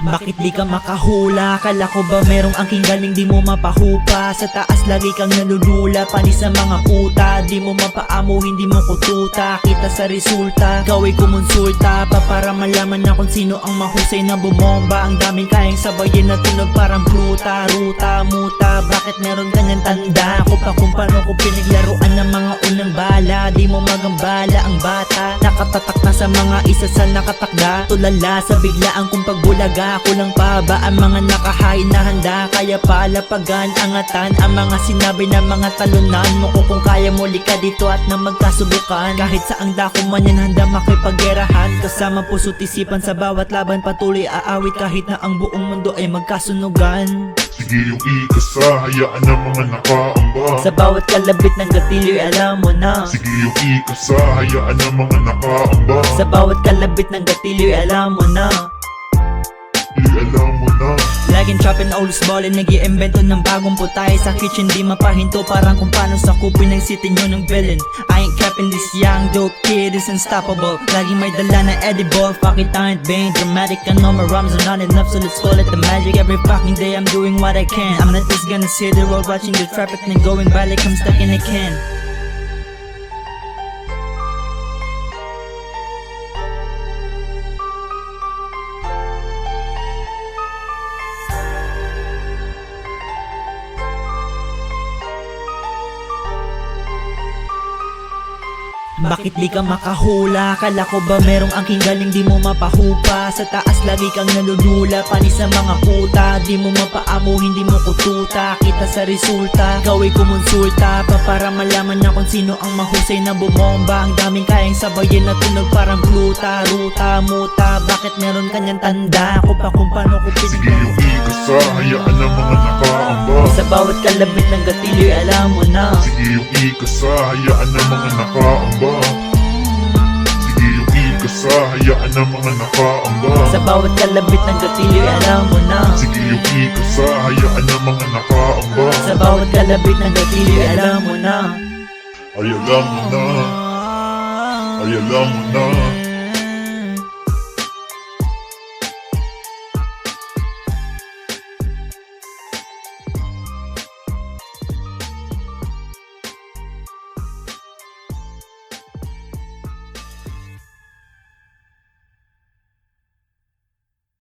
Bakit di ka makahula? Kala ko ba merong angking galing di mo mapahupa? Sa taas lagi kang nalulula, panis sa mga puta. Di mo mapaamo, hindi mo kututa. Kita sa resulta, ikaw ay kumonsulta pa para malaman na kung sino ang mahusay na bumomba. Ang daming kayang sabayin na tunog parang pluta. Ruta, muta, bakit meron ganyan tanda? Ako pa kung paano ko pinaglaruan ng mga unang bala. Di mo magambala ang bata, nakatatak na sa mga isa sa nakatakda. Tulala sa biglaan kung pagbulaga. Kulang pa ba ang mga nakahain na handa? Kaya palapagan, angatan ang mga sinabi ng mga talunan mo ko. Kung kaya mo lika dito at na magkasubukan. Kahit saang dako man yan handa makipaggerahan. Kasama puso't isipan sa bawat laban, patuloy aawit kahit na ang buong mundo ay magkasunugan. Sige yung ikasa, hayaan ng mga nakaamba. Sa bawat kalabit ng gatilyo'y alam mo na. Sige yung ikasa, hayaan ng mga nakaamba. Sa bawat kalabit ng gatilyo'y alam mo na. Alam mo na. Laging trapping always ballin', nag-iimbento ng bagong putay. Sa kitchen di mapahinto, parang kung paano sa kupin ng city nyo ng villain. I ain't capping, this young dope kid is unstoppable. Laging may dala na edible, fuck it, I ain't being dramatic. I know my rhymes are not enough, so let's call it the magic. Every fucking day I'm doing what I can. I'm not just gonna sit there while watching the traffic and going by like I'm stuck in a can. Bakit di ka makahula? Kala ko ba merong angking galing di mo mapahupa? Sa taas lagi kang nalulula, panis sa mga puta. Di mo mapaamo, hindi mo kututa. Kita sa resulta, ikaw ay kumonsulta pa para malaman na kung sino ang mahusay na bumomba. Ang daming kayang sabayin na tunog parang pluta. Ruta, muta, bakit meron kanyang tanda? Ako pa kung paano ko Sige yung ikasa, hayaan ng mga nakaamba. Sa bawat kalabit ng gatilyo'y alam mo na. Sige yung ikasa, hayaan ng mga nakaamba. Sige yung ikasa, hayaan ng mga nakaamba. Sa bawat kalabit ng gatilyo'y alam mo na. Sige yung ikasa, hayaan ng mga nakaamba. Sa bawat kalabit ng gatilyo'y alam mo na. Ay alam mo na. Ay alam mo na.